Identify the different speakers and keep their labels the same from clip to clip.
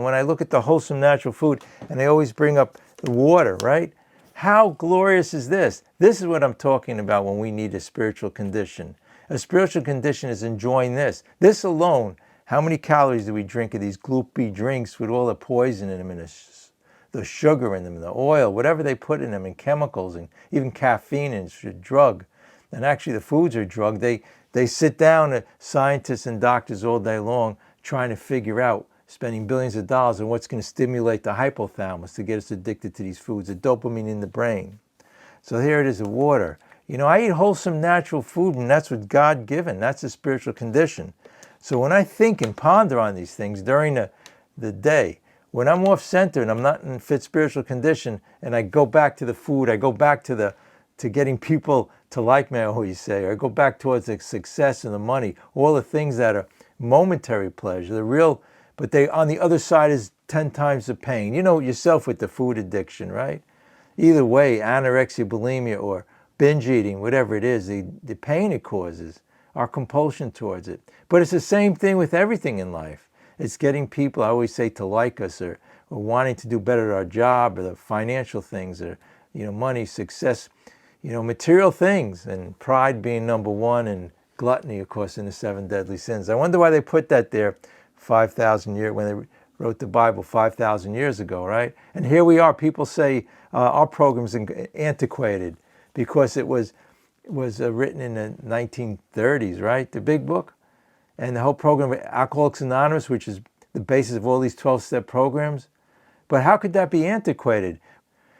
Speaker 1: When I look at the wholesome natural food, and they always bring up the water, right? How glorious is this? This is what I'm talking about when we need a spiritual condition. A spiritual condition is enjoying this. This alone, how many calories do we drink of these gloopy drinks with all the poison in them and the sugar in them and the oil, whatever they put in them, and chemicals, and even caffeine, and it's a drug. And actually the foods are drug. They sit down, scientists and doctors all day long, trying to figure out, spending billions of dollars on what's going to stimulate the hypothalamus to get us addicted to these foods, the dopamine in the brain. So here it is, the water. You know, I eat wholesome natural food, and that's what God given. That's a spiritual condition. So when I think and ponder on these things during the day, when I'm off center and I'm not in fit spiritual condition, and I go back to the food, I go back to getting people to like me, I always say, or I go back towards the success and the money, all the things that are momentary pleasure, the real, but they on the other side is 10 times the pain. You know yourself with the food addiction, right? Either way, anorexia, bulimia, or binge eating, whatever it is, the pain it causes, our compulsion towards it. But it's the same thing with everything in life. It's getting people, I always say, to like us, or wanting to do better at our job, or the financial things, or money, success, material things, and pride being number one, and gluttony, of course, in the 7 deadly sins. I wonder why they put that there 5,000 years, when they wrote the Bible 5,000 years ago, right? And here we are, people say our program's antiquated because it was written in the 1930s, right? The big book. And the whole program of Alcoholics Anonymous, which is the basis of all these 12-step programs. But how could that be antiquated?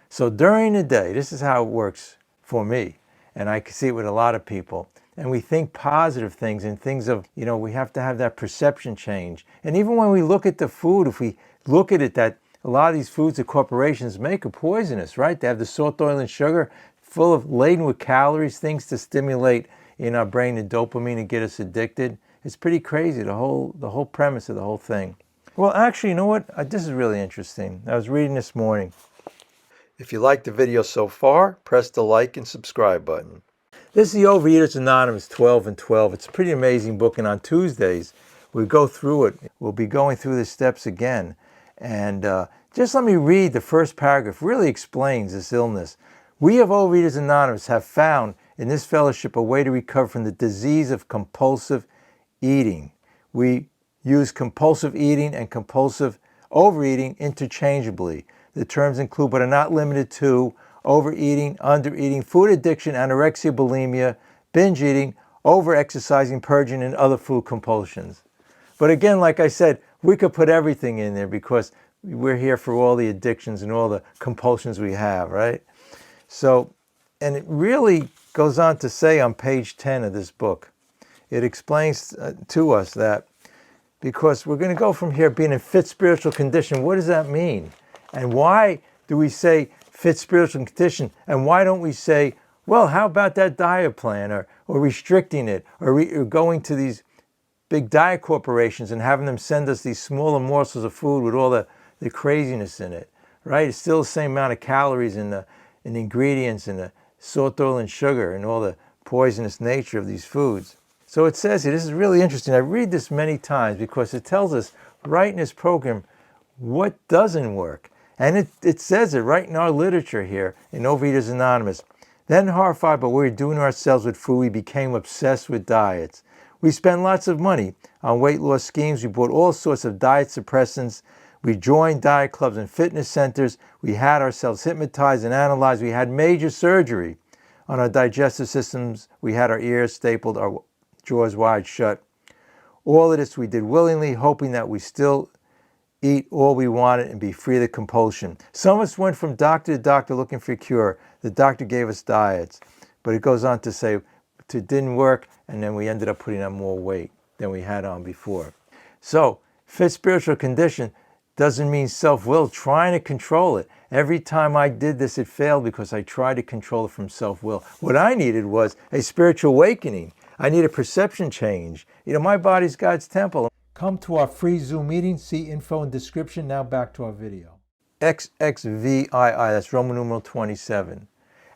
Speaker 1: So during the day, this is how it works for me, and I can see it with a lot of people. And we think positive things, and things of, we have to have that perception change. And even when we look at the food, if we look at it, that a lot of these foods that corporations make are poisonous, right? They have the salt, oil, and sugar, full of, laden with calories, things to stimulate in our brain the dopamine and get us addicted. It's pretty crazy, the whole premise of the whole thing. Well, actually, you know what? This is really interesting. I was reading this morning. If you liked the video so far, press the like and subscribe button. This is the Overeaters Anonymous 12 and 12. It's a pretty amazing book, and on Tuesdays, we go through it. We'll be going through the steps again. And just let me read the first paragraph. It really explains this illness. We of Overeaters Anonymous have found in this fellowship a way to recover from the disease of compulsive eating. We use compulsive eating and compulsive overeating interchangeably. The terms include, but are not limited to, overeating, undereating, food addiction, anorexia, bulimia, binge eating, over-exercising, purging, and other food compulsions. But again, like I said, we could put everything in there because we're here for all the addictions and all the compulsions we have, right? So, and it really goes on to say on page 10 of this book, it explains to us that because we're going to go from here being in fit spiritual condition, what does that mean? And why do we say fit spiritual condition? And why don't we say, well, how about that diet plan, or restricting it, or going to these big diet corporations and having them send us these smaller morsels of food with all the craziness in it, right? It's still the same amount of calories in the ingredients and the salt, oil, and sugar and all the poisonous nature of these foods. So it says here, this is really interesting. I read this many times because it tells us right in this program what doesn't work. And it says it right in our literature here in Overeaters Anonymous. Then horrified by what we were doing to ourselves with food, we became obsessed with diets. We spent lots of money on weight loss schemes. We bought all sorts of diet suppressants. We joined diet clubs and fitness centers. We had ourselves hypnotized and analyzed. We had major surgery on our digestive systems. We had our ears stapled, our jaws wide shut. All of this we did willingly, hoping that we still eat all we wanted and be free of the compulsion. Some of us went from doctor to doctor looking for a cure. The doctor gave us diets. But it goes on to say it didn't work, and then we ended up putting on more weight than we had on before. So, fit spiritual condition doesn't mean self-will, trying to control it. Every time I did this, it failed because I tried to control it from self-will. What I needed was a spiritual awakening. I need a perception change. My body's God's temple. Come to our free Zoom meeting. See info in description. Now back to our video. XXVII, that's Roman numeral 27.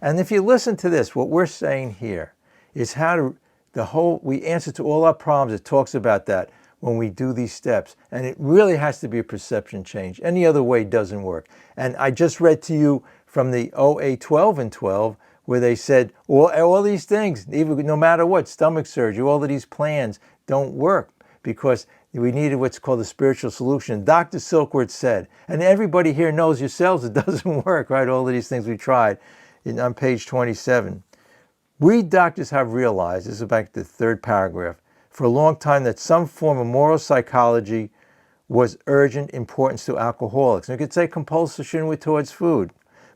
Speaker 1: And if you listen to this, what we're saying here is how to, we answer to all our problems. It talks about that. when we do these steps. And it really has to be a perception change. Any other way doesn't work. And I just read to you from the OA 12 and 12, where they said all these things, even no matter what, stomach surgery, all of these plans don't work because we needed what's called a spiritual solution. Dr. Silkworth said, and everybody here knows yourselves it doesn't work, right? All of these things we tried on page 27. We doctors have realized, this is back to the third paragraph, for a long time that some form of moral psychology was urgent importance to alcoholics. And we could say compulsion towards food,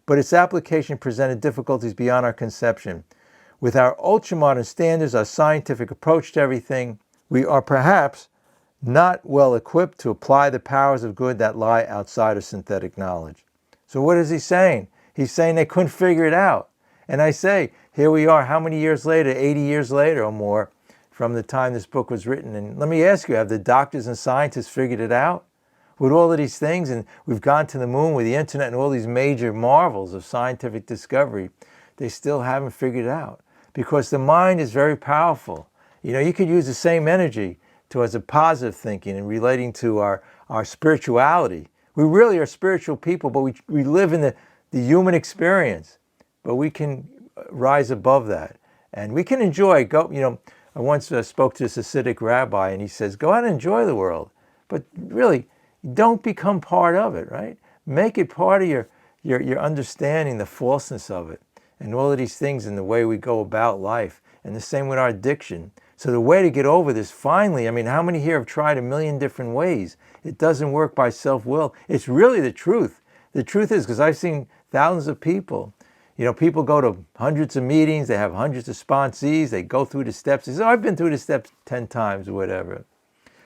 Speaker 1: but its application presented difficulties beyond our conception. With our ultramodern standards, our scientific approach to everything, we are perhaps not well equipped to apply the powers of good that lie outside of synthetic knowledge. So what is he saying? He's saying they couldn't figure it out. And I say, here we are, how many years later, 80 years later or more, from the time this book was written. And let me ask you, have the doctors and scientists figured it out? With all of these things, and we've gone to the moon with the internet and all these major marvels of scientific discovery, they still haven't figured it out. Because the mind is very powerful. You know, you could use the same energy towards a positive thinking and relating to our spirituality. We really are spiritual people, but we live in the human experience. But we can rise above that. And we can enjoy, I once spoke to this Hasidic rabbi, and he says, go out and enjoy the world. But really, don't become part of it, right? Make it part of your understanding the falseness of it and all of these things and the way we go about life. And the same with our addiction. So the way to get over this, finally, I mean, how many here have tried a million different ways? It doesn't work by self-will. It's really the truth. The truth is, because I've seen thousands of people, people go to hundreds of meetings, they have hundreds of sponsees, they go through the steps. They say, I've been through the steps 10 times or whatever.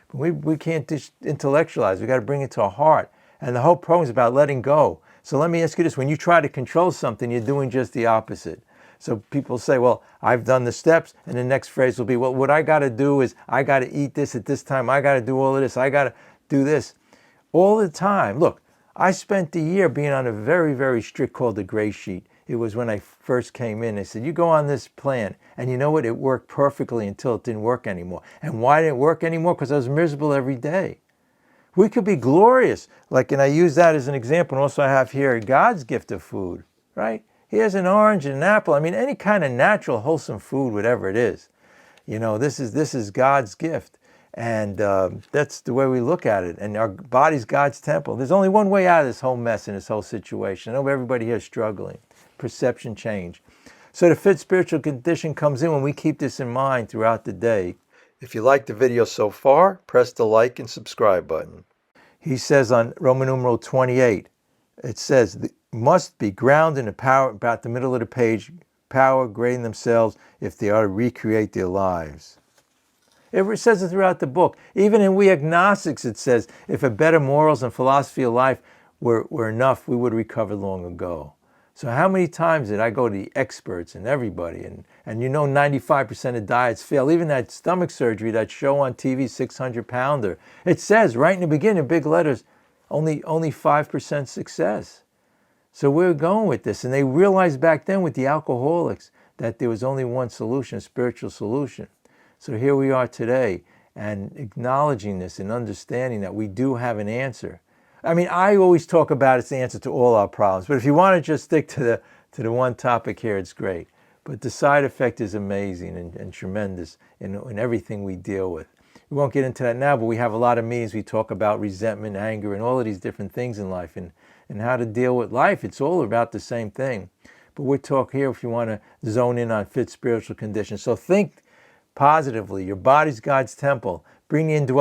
Speaker 1: But we can't just intellectualize. We've got to bring it to our heart. And the whole program is about letting go. So let me ask you this. When you try to control something, you're doing just the opposite. So people say, well, I've done the steps, and the next phrase will be, well, what I got to do is I got to eat this at this time. I got to do all of this. I got to do this. All the time. Look, I spent a year being on a very, very strict called the gray sheet. It was when I first came in. They said, you go on this plan. And you know what? It worked perfectly until it didn't work anymore. And why didn't it work anymore? Because I was miserable every day. We could be glorious. And I use that as an example. And also I have here God's gift of food, right? Here's an orange and an apple. I mean, any kind of natural, wholesome food, whatever it is. This is God's gift. And that's the way we look at it. And our body's God's temple. There's only one way out of this whole mess and this whole situation. I know everybody here is struggling. Perception change. So the fit spiritual condition comes in when we keep this in mind throughout the day. If you liked the video so far, press the like and subscribe button. He says on Roman numeral 28, it says, must be grounded in the power, about the middle of the page, power greater than themselves if they are to recreate their lives. It says it throughout the book. Even in We Agnostics, it says, if a better morals and philosophy of life were enough, we would have recovered long ago. So how many times did I go to the experts and everybody, and 95% of diets fail. Even that stomach surgery, that show on TV, 600 Pounder, it says right in the beginning, in big letters, only 5% success. So we're going with this. And they realized back then with the alcoholics that there was only one solution, a spiritual solution. So here we are today, and acknowledging this and understanding that we do have an answer. I mean, I always talk about it's the answer to all our problems. But if you want to just stick to the one topic here, it's great. But the side effect is amazing and tremendous in everything we deal with. We won't get into that now, but we have a lot of meetings. We talk about resentment, anger, and all of these different things in life and how to deal with life. It's all about the same thing. But we'll talk here if you want to zone in on fit spiritual conditions. So think positively. Your body's God's temple. Bring the indwelling